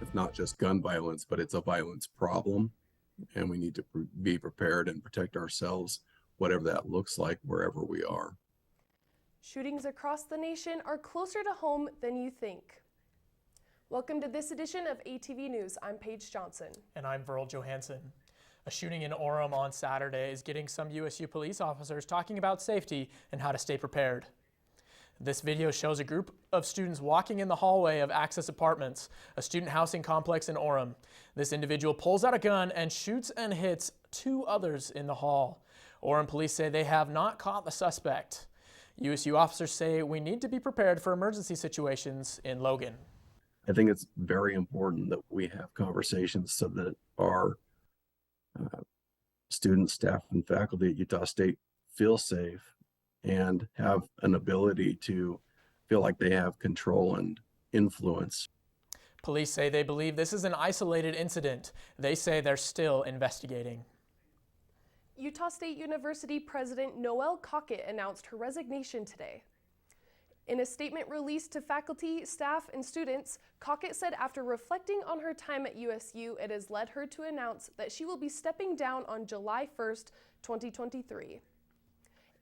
It's not just gun violence, but it's a violence problem, and we need to be prepared and protect ourselves, whatever that looks like, wherever we are. Shootings across the nation are closer to home than you think. Welcome to this edition of ATV News. I'm Paige Johnson. And I'm Verl Johansson. A shooting in Orem on Saturday is getting some USU police officers talking about safety and how to stay prepared. This video shows a group of students walking in the hallway of Access Apartments, a student housing complex in Orem. This individual pulls out a gun and shoots and hits two others in the hall. Orem police say they have not caught the suspect. USU officers say we need to be prepared for emergency situations in Logan. I think it's very important that we have conversations so that our students, staff, and faculty at Utah State feel safe and have an ability to feel like they have control and influence. Police say they believe this is an isolated incident. They say they're still investigating. Utah State University President Noelle Cockette announced her resignation today. In a statement released to faculty, staff, and students, Cockette said after reflecting on her time at USU, it has led her to announce that she will be stepping down on July 1st, 2023.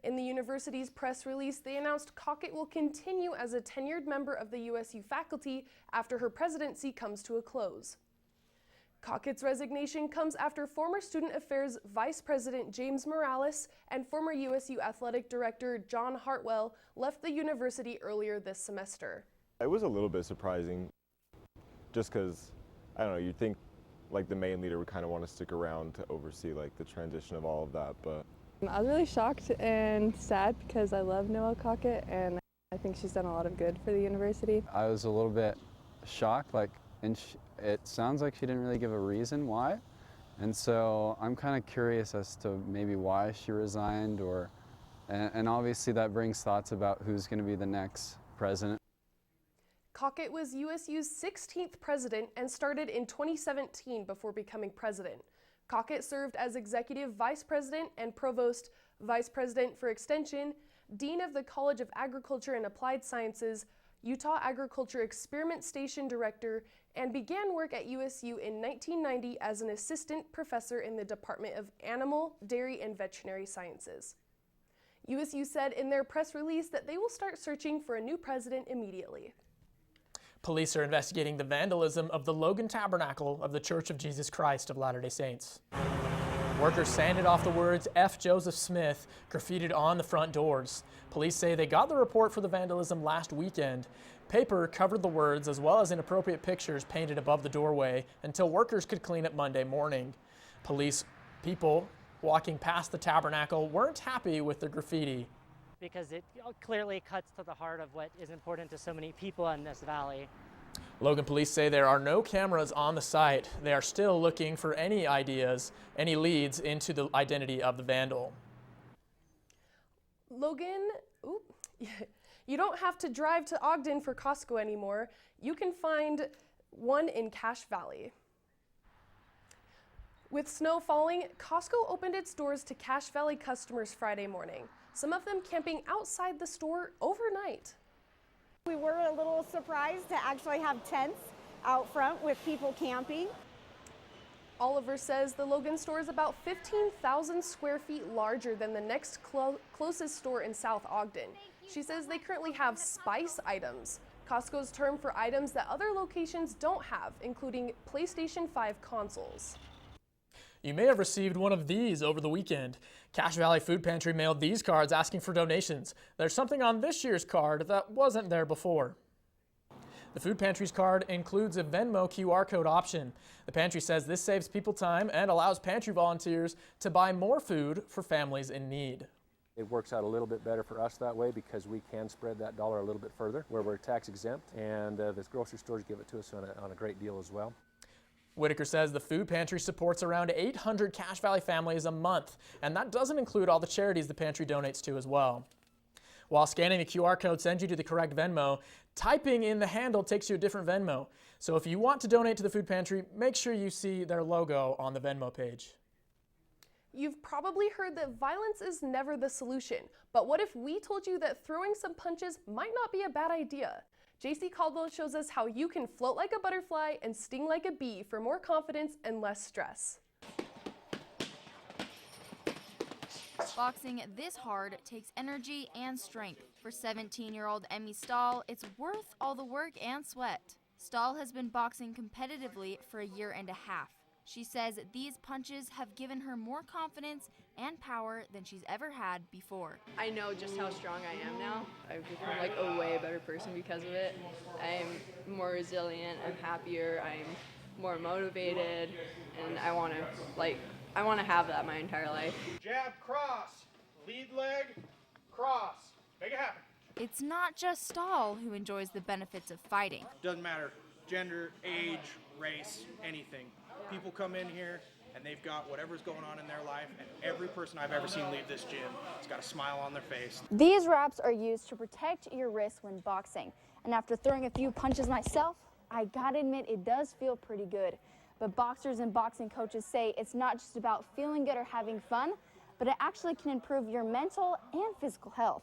In the university's press release, they announced Cockette will continue as a tenured member of the USU faculty after her presidency comes to a close. Cockette's resignation comes after former Student Affairs Vice President James Morales and former USU Athletic Director John Hartwell left the university earlier this semester. It was a little bit surprising just because, I don't know, you'd think like the main leader would kind of want to stick around to oversee like the transition of all of that, but I was really shocked and sad because I love Noelle Cockette and I think she's done a lot of good for the university. I was a little bit shocked, it sounds like she didn't really give a reason why, and so I'm kind of curious as to maybe why she resigned, and obviously that brings thoughts about who's going to be the next president. Cockette was USU's 16th president and started in 2017 before becoming president. Cockette served as executive vice president and provost, vice president for extension, dean of the College of Agriculture and Applied Sciences, Utah Agriculture Experiment Station Director, and began work at USU in 1990 as an assistant professor in the Department of Animal, Dairy, and Veterinary Sciences. USU said in their press release that they will start searching for a new president immediately. Police are investigating the vandalism of the Logan Tabernacle of the Church of Jesus Christ of Latter-day Saints. Workers sanded off the words F. Joseph Smith graffitied on the front doors. Police say they got the report for the vandalism last weekend. Paper covered the words as well as inappropriate pictures painted above the doorway until workers could clean it Monday morning. People walking past the tabernacle weren't happy with the graffiti. Because it clearly cuts to the heart of what is important to so many people in this valley. Logan police say there are no cameras on the site. They are still looking for any ideas, any leads into the identity of the vandal. Logan, you don't have to drive to Ogden for Costco anymore. You can find one in Cache Valley. With snow falling, Costco opened its doors to Cache Valley customers Friday morning, some of them camping outside the store overnight. We were a little surprised to actually have tents out front with people camping. Oliver says the Logan store is about 15,000 square feet larger than the next closest store in South Ogden. She says they currently have spice items, Costco's term for items that other locations don't have, including PlayStation 5 consoles. You may have received one of these over the weekend. Cache Valley Food Pantry mailed these cards asking for donations. There's something on this year's card that wasn't there before. The Food Pantry's card includes a Venmo QR code option. The pantry says this saves people time and allows pantry volunteers to buy more food for families in need. It works out a little bit better for us that way because we can spread that dollar a little bit further where we're tax exempt, and the grocery stores give it to us on a great deal as well. Whitaker says the food pantry supports around 800 Cache Valley families a month, and that doesn't include all the charities the pantry donates to as well. While scanning the QR code sends you to the correct Venmo, typing in the handle takes you a different Venmo. So if you want to donate to the food pantry, make sure you see their logo on the Venmo page. You've probably heard that violence is never the solution, but what if we told you that throwing some punches might not be a bad idea? JC Caldwell shows us how you can float like a butterfly and sting like a bee for more confidence and less stress. Boxing this hard takes energy and strength. For 17-year-old Emmy Stahl, it's worth all the work and sweat. Stahl has been boxing competitively for a year and a half. She says these punches have given her more confidence and power than she's ever had before. I know just how strong I am now. I've become like a way better person because of it. I'm more resilient, I'm happier, I'm more motivated, and I want to have that my entire life. Jab, cross, lead leg, cross. Make it happen. It's not just Stahl who enjoys the benefits of fighting. Doesn't matter, gender, age, race, anything. People come in here and they've got whatever's going on in their life, and every person I've ever seen leave this gym has got a smile on their face. These wraps are used to protect your wrists when boxing. And after throwing a few punches myself, I gotta admit it does feel pretty good. But boxers and boxing coaches say it's not just about feeling good or having fun, but it actually can improve your mental and physical health.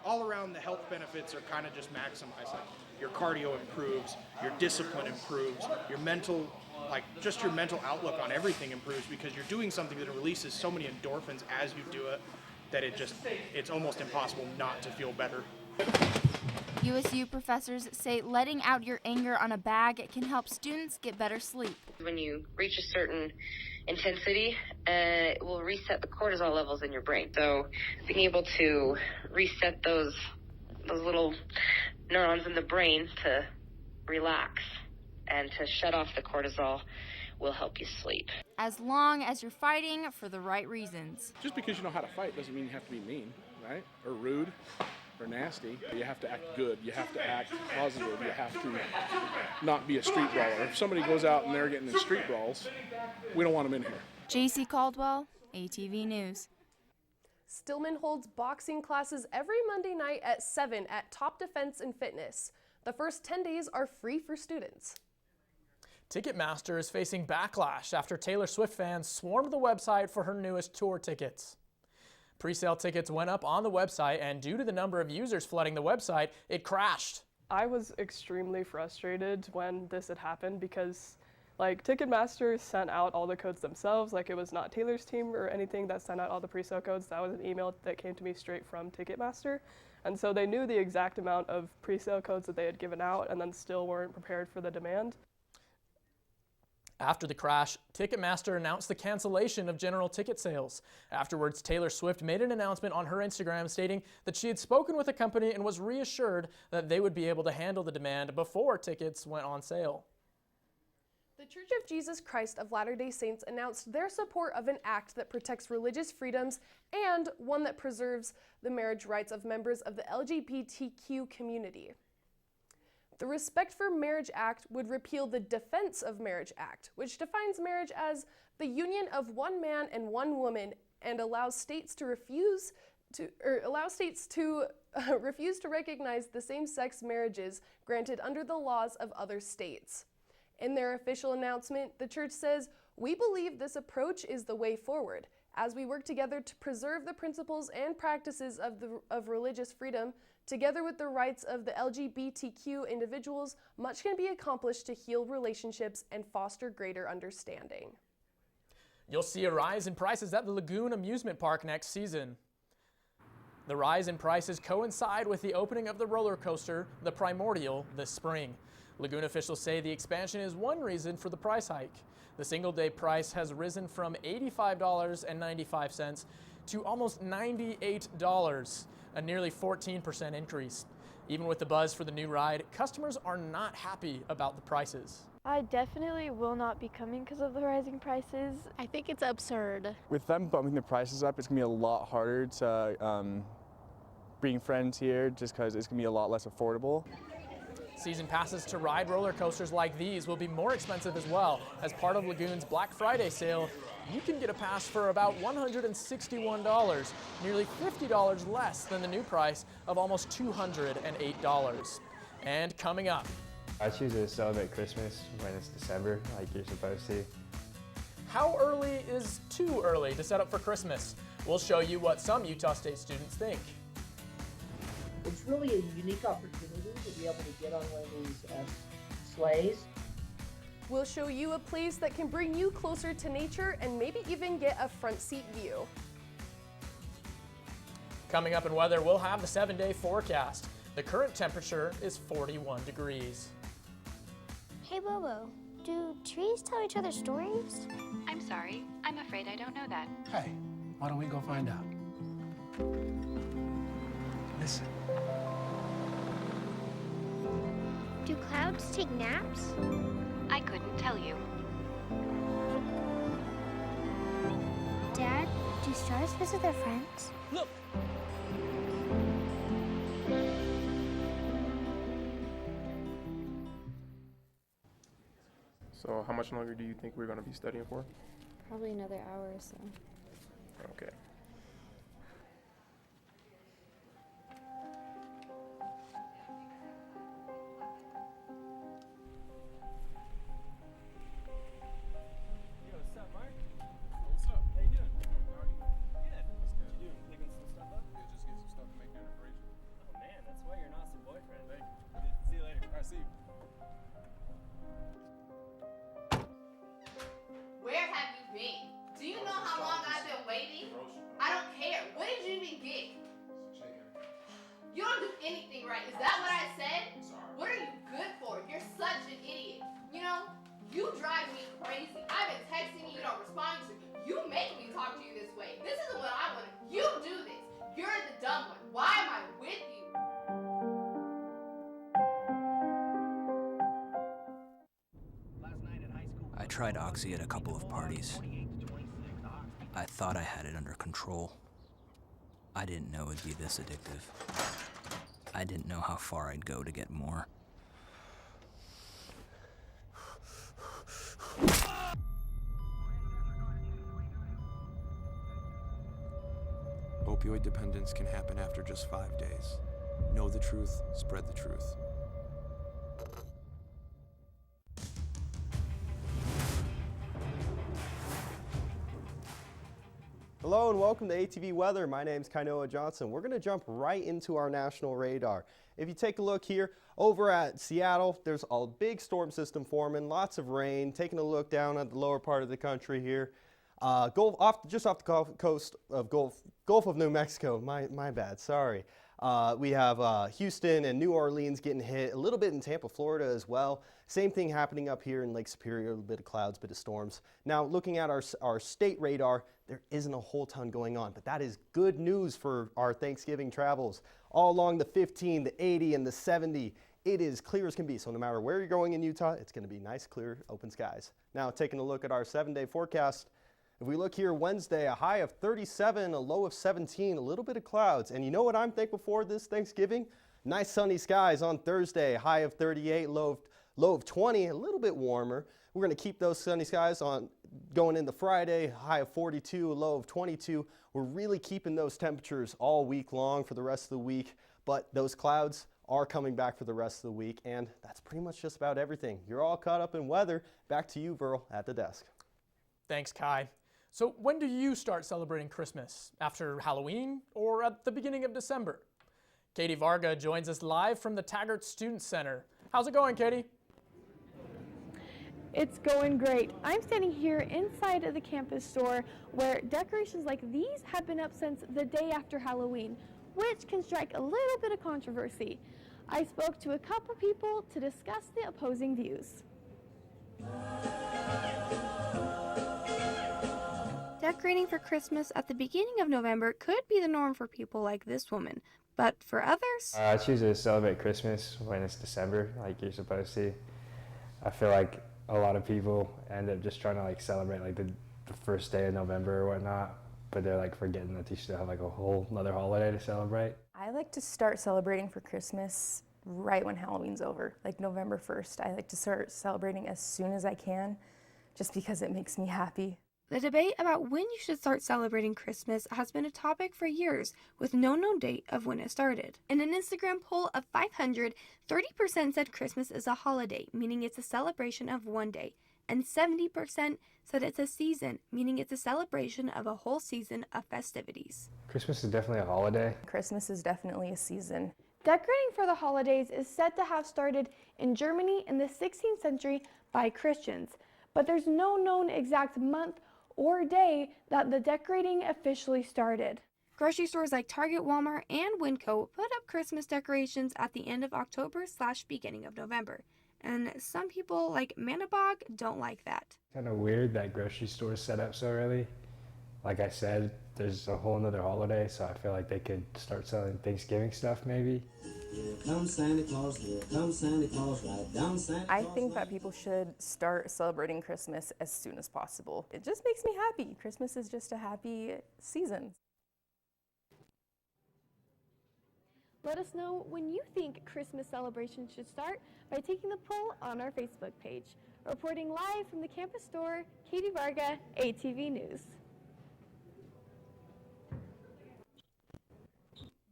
All around, the health benefits are kind of just maximized. Like your cardio improves, your discipline improves, your mental, just your mental outlook on everything improves, because you're doing something that releases so many endorphins as you do it that it's almost impossible not to feel better. USU professors say letting out your anger on a bag can help students get better sleep. When you reach a certain intensity, it will reset the cortisol levels in your brain. So being able to reset those little neurons in the brain to relax and to shut off the cortisol will help you sleep. As long as you're fighting for the right reasons. Just because you know how to fight doesn't mean you have to be mean, right? Or rude. Or nasty. You have to act good, you have to act positive, you have to not be a street brawler. If somebody goes out and they're getting in street brawls, we don't want them in here. JC Caldwell, ATV News. Stillman holds boxing classes every Monday night at 7 at Top Defense and Fitness. The first 10 days are free for students. Ticketmaster is facing backlash after Taylor Swift fans swarmed the website for her newest tour tickets. Pre-sale tickets went up on the website, and due to the number of users flooding the website, it crashed. I was extremely frustrated when this had happened because Ticketmaster sent out all the codes themselves. It was not Taylor's team or anything that sent out all the pre-sale codes. That was an email that came to me straight from Ticketmaster. And so they knew the exact amount of pre-sale codes that they had given out and then still weren't prepared for the demand. After the crash, Ticketmaster announced the cancellation of general ticket sales. Afterwards, Taylor Swift made an announcement on her Instagram stating that she had spoken with the company and was reassured that they would be able to handle the demand before tickets went on sale. The Church of Jesus Christ of Latter-day Saints announced their support of an act that protects religious freedoms and one that preserves the marriage rights of members of the LGBTQ community. The Respect for Marriage Act would repeal the Defense of Marriage Act, which defines marriage as the union of one man and one woman and allows states to refuse to recognize the same-sex marriages granted under the laws of other states. In their official announcement, the church says, "We believe this approach is the way forward. As we work together to preserve the principles and practices of religious freedom, together with the rights of the LGBTQ individuals, much can be accomplished to heal relationships and foster greater understanding." You'll see a rise in prices at the Lagoon amusement park next season. The rise in prices coincide with the opening of the roller coaster, the Primordial, this spring. Lagoon officials say the expansion is one reason for the price hike. The single-day price has risen from $85.95 to almost $98, a nearly 14% increase. Even with the buzz for the new ride, customers are not happy about the prices. I definitely will not be coming because of the rising prices. I think it's absurd. With them bumping the prices up, it's going to be a lot harder to bring friends here just because it's going to be a lot less affordable. Season passes to ride roller coasters like these will be more expensive as well. As part of Lagoon's Black Friday sale, you can get a pass for about $161, nearly $50 less than the new price of almost $208. And coming up. I choose to celebrate Christmas when it's December, like you're supposed to. How early is too early to set up for Christmas? We'll show you what some Utah State students think. It's really a unique opportunity to be able to get on one of these sleighs. We'll show you a place that can bring you closer to nature and maybe even get a front seat view. Coming up in weather, we'll have the 7-day forecast. The current temperature is 41 degrees. Hey Bobo, do trees tell each other stories? I'm sorry, I'm afraid I don't know that. Hey, why don't we go find out? Listen. Do clouds take naps? I couldn't tell you. Dad, do stars visit their friends? Look! So how much longer do you think we're going to be studying for? Probably another hour or so. Okay. Where have you been? Do you know how long I've been waiting? I don't care. What did you even get? You don't do anything right. Is that what I said? What are you good for? You're such an idiot. You know, you drive me crazy. I've been texting you, you don't respond to me. You make me talk to you this way. This isn't what I want. You do this. You're the dumb one. Why am I with you? I tried Oxy at a couple of parties. I thought I had it under control. I didn't know it'd be this addictive. I didn't know how far I'd go to get more. Opioid dependence can happen after just 5 days. Know the truth, spread the truth. Hello and welcome to ATV Weather. My name is Kainoa Johnson. We're going to jump right into our national radar. If you take a look here over at Seattle, there's a big storm system forming, lots of rain. Taking a look down at the lower part of the country here, just off the Gulf coast of Gulf of New Mexico. My bad, sorry. We have Houston and New Orleans getting hit, a little bit in Tampa, Florida as well. Same thing happening up here in Lake Superior, a little bit of clouds, bit of storms. Now looking at our state radar, there isn't a whole ton going on, but that is good news for our Thanksgiving travels. All along the 15, the 80, and the 70, it is clear as can be. So no matter where you're going in Utah, it's going to be nice, clear, open skies. Now taking a look at our 7-day forecast, if we look here Wednesday, a high of 37, a low of 17, a little bit of clouds. And you know what I'm thankful for this Thanksgiving? Nice sunny skies on Thursday, high of 38, low of 20, a little bit warmer. We're going to keep those sunny skies on going into Friday, high of 42, a low of 22. We're really keeping those temperatures all week long for the rest of the week, but those clouds are coming back for the rest of the week, and that's pretty much just about everything. You're all caught up in weather. Back to you, Verl, at the desk. Thanks, Kai. So when do you start celebrating Christmas? After Halloween or at the beginning of December? Katie Varga joins us live from the Taggart Student Center. How's it going, Katie? It's going great. I'm standing here inside of the campus store where decorations like these have been up since the day after Halloween, which can strike a little bit of controversy. I spoke to a couple people to discuss the opposing views. Decorating for Christmas at the beginning of November could be the norm for people like this woman, but for others... I choose to celebrate Christmas when it's December, like you're supposed to. I feel like a lot of people end up just trying to like celebrate like the first day of November or whatnot, but they're like forgetting that you still have like a whole another holiday to celebrate. I like to start celebrating for Christmas right when Halloween's over, like November 1st. I like to start celebrating as soon as I can, just because it makes me happy. The debate about when you should start celebrating Christmas has been a topic for years, with no known date of when it started. In an Instagram poll of 500, 30% said Christmas is a holiday, meaning it's a celebration of one day, and 70% said it's a season, meaning it's a celebration of a whole season of festivities. Christmas is definitely a holiday. Christmas is definitely a season. Decorating for the holidays is said to have started in Germany in the 16th century by Christians, but there's no known exact month or day that the decorating officially started. Grocery stores like Target, Walmart, and Winco put up Christmas decorations at the end of October/beginning of November. And some people like Manabog don't like that. Kind of weird that grocery stores set up so early. Like I said, there's a whole nother holiday, so I feel like they could start selling Thanksgiving stuff maybe. Here comes Santa Claus, here comes Santa Claus, right down Santa Claus. I think that people should start celebrating Christmas as soon as possible. It just makes me happy. Christmas is just a happy season. Let us know when you think Christmas celebrations should start by taking the poll on our Facebook page. Reporting live from the campus store, Katie Varga, ATV News.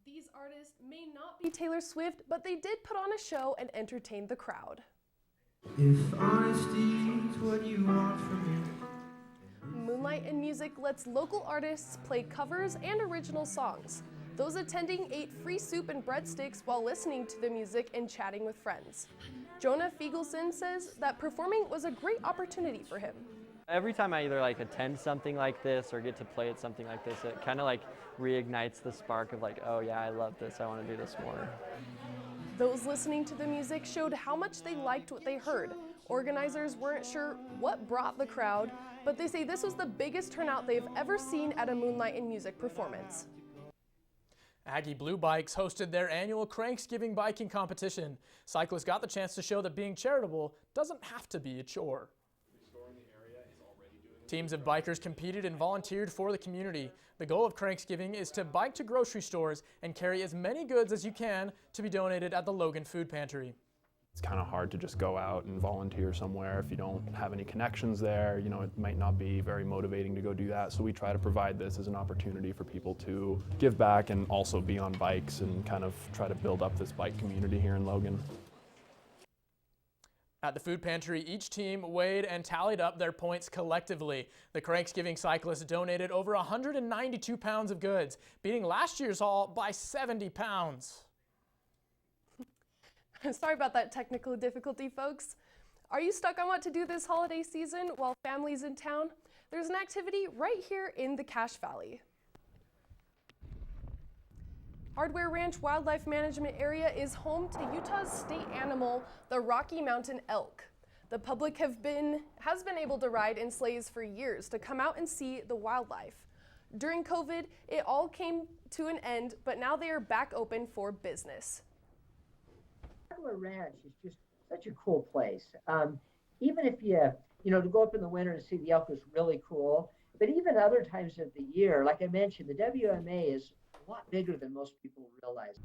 These artists may not be Taylor Swift, but they did put on a show and entertain the crowd. If honesty's what you want from me. Moonlight in Music lets local artists play covers and original songs. Those attending ate free soup and breadsticks while listening to the music and chatting with friends. Jonah Fiegelson says that performing was a great opportunity for him. Every time I either attend something like this or get to play at something like this, it kind of reignites the spark of oh yeah, I love this, I want to do this more. Those listening to the music showed how much they liked what they heard. Organizers weren't sure what brought the crowd, but they say this was the biggest turnout they've ever seen at a Moonlight in Music performance. Aggie Blue Bikes hosted their annual Cranksgiving biking competition. Cyclists got the chance to show that being charitable doesn't have to be a chore. Teams of bikers competed and volunteered for the community. The goal of Cranksgiving is to bike to grocery stores and carry as many goods as you can to be donated at the Logan Food Pantry. It's kind of hard to just go out and volunteer somewhere if you don't have any connections there. You know, it might not be very motivating to go do that. So we try to provide this as an opportunity for people to give back and also be on bikes and kind of try to build up this bike community here in Logan. At the food pantry, each team weighed and tallied up their points collectively. The Cranksgiving cyclists donated over 192 pounds of goods, beating last year's haul by 70 pounds. Sorry about that technical difficulty, folks. Are you stuck on what to do this holiday season while family's in town? There's an activity right here in the Cache Valley. Hardware Ranch Wildlife Management Area is home to Utah's state animal, the Rocky Mountain elk. The public has been able to ride in sleighs for years to come out and see the wildlife. During COVID, it all came to an end, but now they are back open for business. Hardware Ranch is just such a cool place. Even if to go up in the winter and see the elk is really cool, but even other times of the year, like I mentioned, the WMA is a lot bigger than most people realize.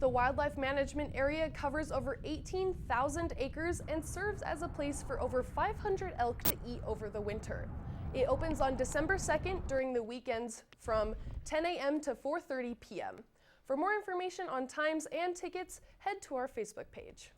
The wildlife management area covers over 18,000 acres and serves as a place for over 500 elk to eat over the winter. It opens on December 2nd during the weekends from 10 a.m. to 4:30 p.m. For more information on times and tickets, head to our Facebook page.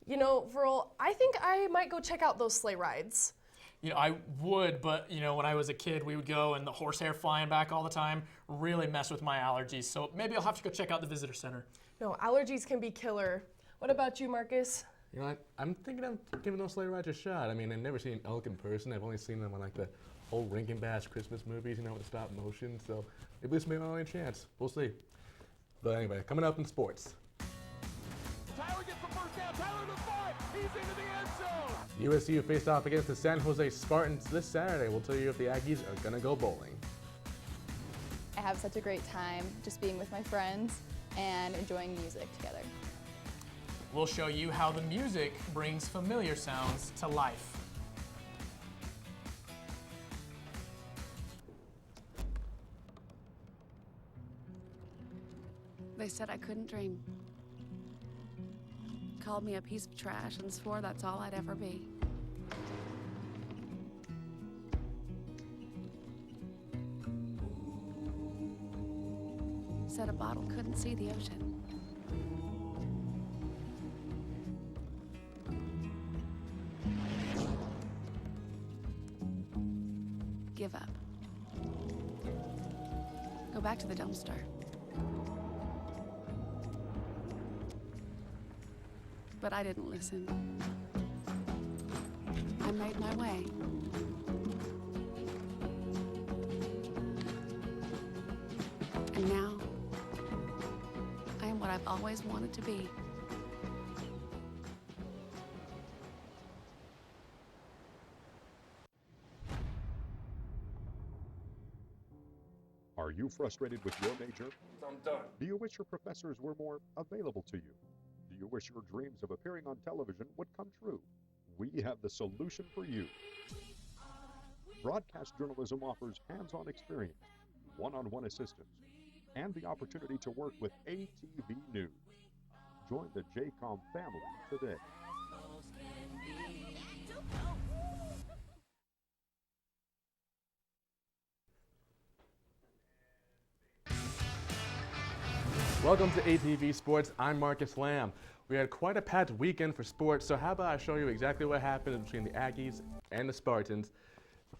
You know, Verl, I think I might go check out those sleigh rides. You know, I would, but when I was a kid, we would go and the horsehair flying back all the time really messed with my allergies. So maybe I'll have to go check out the visitor center. No, allergies can be killer. What about you, Marcus? You know, I'm thinking of giving those sleigh rides a shot. I mean, I've never seen an elk in person. I've only seen them on the old Rankin Bass Christmas movies, with stop motion. So maybe this may be my only chance. We'll see. But anyway, coming up in sports. Tyler gets the first down. Tyler to the 5. He's into the end zone. USU faced off against the San Jose Spartans this Saturday. We'll tell you if the Aggies are going to go bowling. I have such a great time just being with my friends and enjoying music together. We'll show you how the music brings familiar sounds to life. They said I couldn't dream. Called me a piece of trash and swore that's all I'd ever be. Said a bottle couldn't see the ocean. Give up. Go back to the dumpster. but I didn't listen. I made my way. And now, I am what I've always wanted to be. Are you frustrated with your major? I'm done. Do you wish your professors were more available to you? Do you wish your dreams of appearing on television would come true? We have the solution for you. Broadcast journalism offers hands-on experience, one-on-one assistance, and the opportunity to work with ATV News. Join the JCOM family today. Welcome to ATV Sports. I'm Marcus Lamb. We had quite a packed weekend for sports, so how about I show you exactly what happened between the Aggies and the Spartans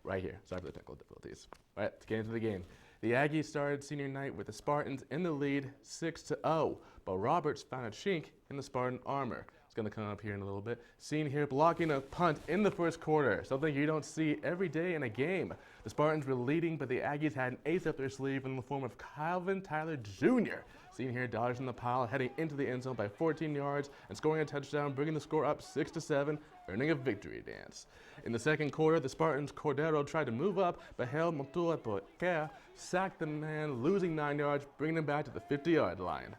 right here. Sorry for the technical difficulties. All right, let's get into the game. The Aggies started senior night with the Spartans in the lead 6-0, but Roberts found a chink in the Spartan armor. It's going to come up here in a little bit. Seen here blocking a punt in the first quarter, something you don't see every day in a game. The Spartans were leading, but the Aggies had an ace up their sleeve in the form of Calvin Tyler Jr. Seen here dodging the pile, heading into the end zone by 14 yards and scoring a touchdown, bringing the score up 6-7, earning a victory dance. In the second quarter, the Spartans' Cordero tried to move up, but held Motuapoekea, sacked the man, losing 9 yards, bringing him back to the 50-yard line.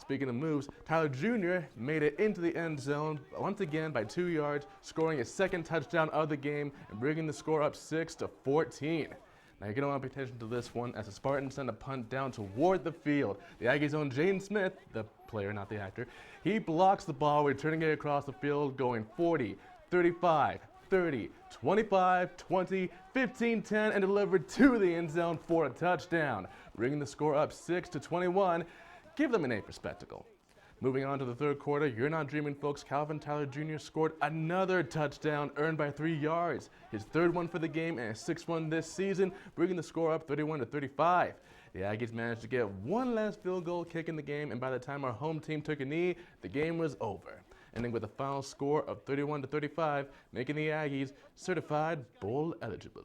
Speaking of moves, Tyler Jr. made it into the end zone once again by 2 yards, scoring his second touchdown of the game and bringing the score up 6-14. Now you're going to want to pay attention to this one as the Spartans send a punt down toward the field. The Aggies' own Jaden Smith, the player, not the actor, he blocks the ball, returning it across the field, going 40, 35, 30, 25, 20, 15, 10, and delivered to the end zone for a touchdown, bringing the score up 6-21. Give them an A for spectacle. Moving on to the third quarter, you're not dreaming, folks. Calvin Tyler Jr. scored another touchdown earned by 3 yards. His third one for the game and his sixth one this season, bringing the score up 31-35. The Aggies managed to get one last field goal kick in the game, and by the time our home team took a knee, the game was over, ending with a final score of 31-35, making the Aggies certified bowl eligible.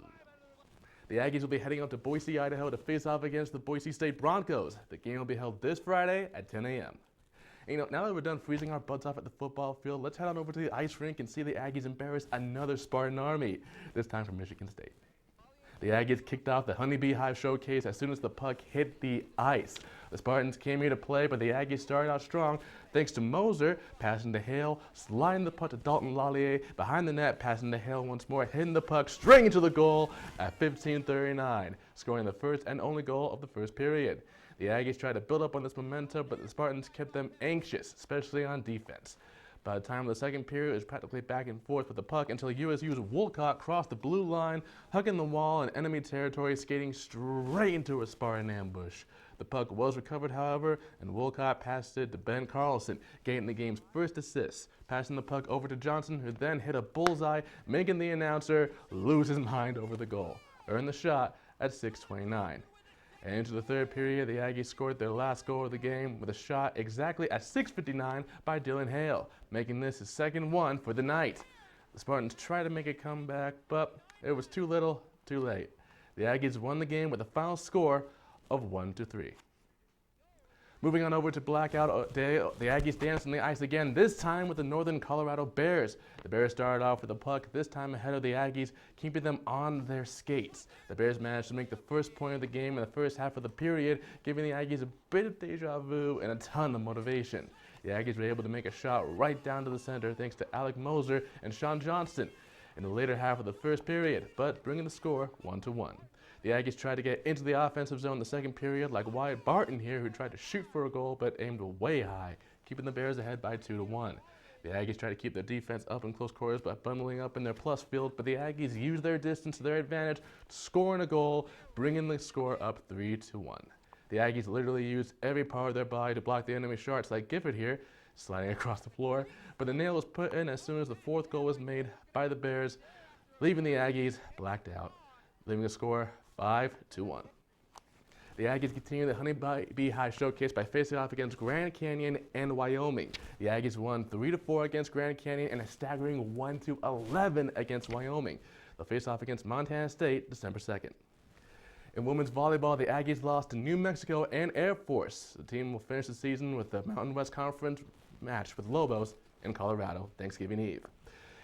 The Aggies will be heading out to Boise, Idaho to face off against the Boise State Broncos. The game will be held this Friday at 10 a.m. And, now that we're done freezing our butts off at the football field, let's head on over to the ice rink and see the Aggies embarrass another Spartan Army, this time from Michigan State. The Aggies kicked off the Honeybee Hive showcase as soon as the puck hit the ice. The Spartans came here to play, but the Aggies started out strong thanks to Moser passing to Hale, sliding the puck to Dalton Lallier, behind the net, passing to Hale once more, hitting the puck straight into the goal at 15:39, scoring the first and only goal of the first period. The Aggies tried to build up on this momentum, but the Spartans kept them anxious, especially on defense. By the time of the second period, it was practically back and forth with the puck until USU's Wolcott crossed the blue line, hugging the wall in enemy territory, skating straight into a Spartan ambush. The puck was recovered, however, and Wolcott passed it to Ben Carlson, getting the game's first assist, passing the puck over to Johnson, who then hit a bullseye, making the announcer lose his mind over the goal. Earned the shot at 6:29. And into the third period, the Aggies scored their last goal of the game with a shot exactly at 6:59 by Dylan Hale, making this his second one for the night. The Spartans tried to make a comeback, but it was too little, too late. The Aggies won the game with a final score of 1-3. Moving on over to Blackout Day, the Aggies danced on the ice again, this time with the Northern Colorado Bears. The Bears started off with the puck, this time ahead of the Aggies, keeping them on their skates. The Bears managed to make the first point of the game in the first half of the period, giving the Aggies a bit of deja vu and a ton of motivation. The Aggies were able to make a shot right down to the center thanks to Alec Moser and Sean Johnston in the later half of the first period, but bringing the score 1-1. The Aggies tried to get into the offensive zone in the second period, like Wyatt Barton here, who tried to shoot for a goal but aimed way high, keeping the Bears ahead by 2-1. The Aggies tried to keep their defense up in close quarters by bundling up in their plus field, but the Aggies used their distance to their advantage, scoring a goal, bringing the score up 3-1. The Aggies literally used every part of their body to block the enemy shots, like Gifford here, sliding across the floor, but the nail was put in as soon as the fourth goal was made by the Bears, leaving the Aggies blacked out, leaving the score 5-1. The Aggies continue the Honey Bee High showcase by facing off against Grand Canyon and Wyoming. The Aggies won 3-4 against Grand Canyon and a staggering 1-11 against Wyoming. They'll face off against Montana State December 2nd. In women's volleyball, the Aggies lost to New Mexico and Air Force. The team will finish the season with the Mountain West Conference match with Lobos in Colorado Thanksgiving Eve.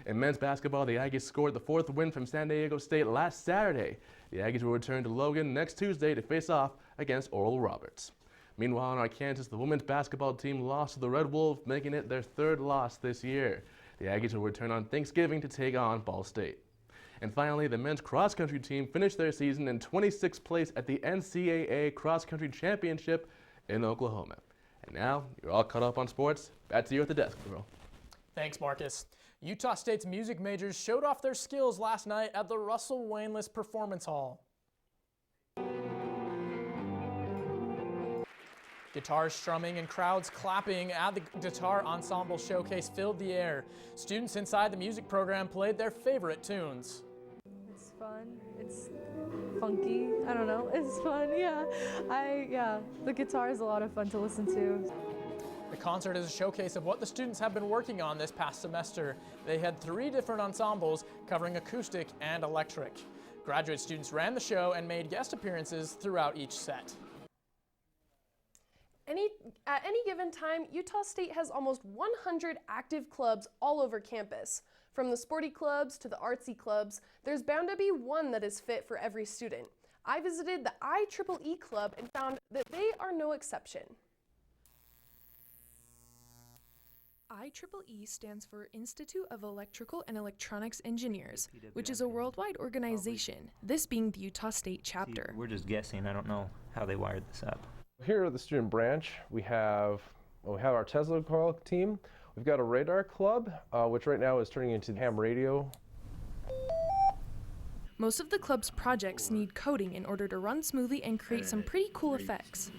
In men's basketball, the Aggies scored the 4th win from San Diego State last Saturday. The Aggies will return to Logan next Tuesday to face off against Oral Roberts. Meanwhile, in Arkansas, the women's basketball team lost to the Red Wolves, making it their 3rd loss this year. The Aggies will return on Thanksgiving to take on Ball State. And finally, the men's cross-country team finished their season in 26th place at the NCAA Cross-Country Championship in Oklahoma. And now, you're all caught up on sports. Back to you at the desk, Earl. Thanks, Marcus. Utah State's music majors showed off their skills last night at the Russell Wainless Performance Hall. Guitars strumming and crowds clapping at the guitar ensemble showcase filled the air. Students inside the music program played their favorite tunes. It's fun. It's funky. I don't know. It's fun. Yeah. The guitar is a lot of fun to listen to. The concert is a showcase of what the students have been working on this past semester. They had 3 different ensembles covering acoustic and electric. Graduate students ran the show and made guest appearances throughout each set. At any given time, Utah State has almost 100 active clubs all over campus. From the sporty clubs to the artsy clubs, there's bound to be one that is fit for every student. I visited the IEEE club and found that they are no exception. IEEE stands for Institute of Electrical and Electronics Engineers, which is a worldwide organization, this being the Utah State chapter. We're just guessing. I don't know how they wired this up. Here at the student branch, we have our Tesla coil team. We've got a radar club, which right now is turning into ham radio. Most of the club's projects need coding in order to run smoothly and create some pretty cool effects.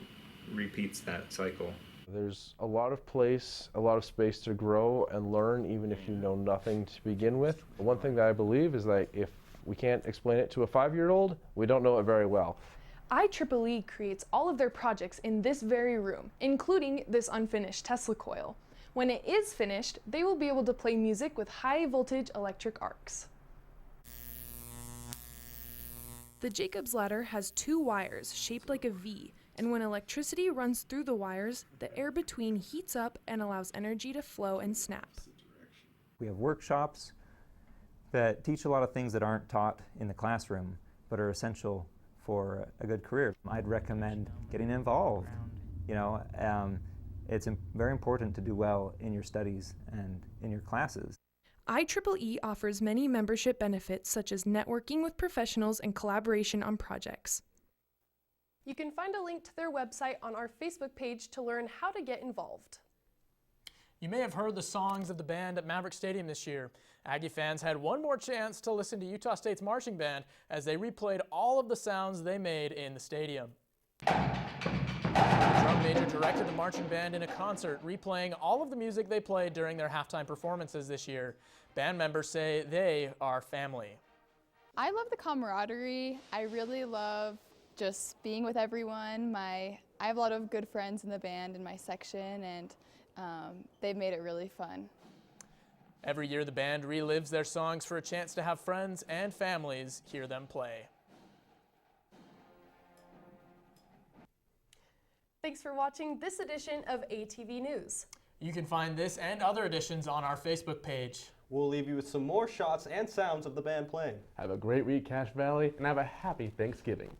Repeats that cycle. There's a lot of space to grow and learn, even if you know nothing to begin with. One thing that I believe is that if we can't explain it to a 5-year-old, we don't know it very well. IEEE creates all of their projects in this very room, including this unfinished Tesla coil. When it is finished, they will be able to play music with high voltage electric arcs. The Jacob's ladder has 2 wires shaped like a V, and when electricity runs through the wires, the air between heats up and allows energy to flow and snap. We have workshops that teach a lot of things that aren't taught in the classroom, but are essential for a good career. I'd recommend getting involved. It's very important to do well in your studies and in your classes. IEEE offers many membership benefits such as networking with professionals and collaboration on projects. You can find a link to their website on our Facebook page to learn how to get involved. You may have heard the songs of the band at Maverick Stadium this year. Aggie fans had one more chance to listen to Utah State's marching band as they replayed all of the sounds they made in the stadium. The drum major directed the marching band in a concert, replaying all of the music they played during their halftime performances this year. Band members say they are family. I love the camaraderie. I really love just being with everyone. I have a lot of good friends in the band in my section, and they've made it really fun. Every year the band relives their songs for a chance to have friends and families hear them play. Thanks for watching this edition of ATV News. You can find this and other editions on our Facebook page. We'll leave you with some more shots and sounds of the band playing. Have a great week, Cache Valley, and have a happy Thanksgiving.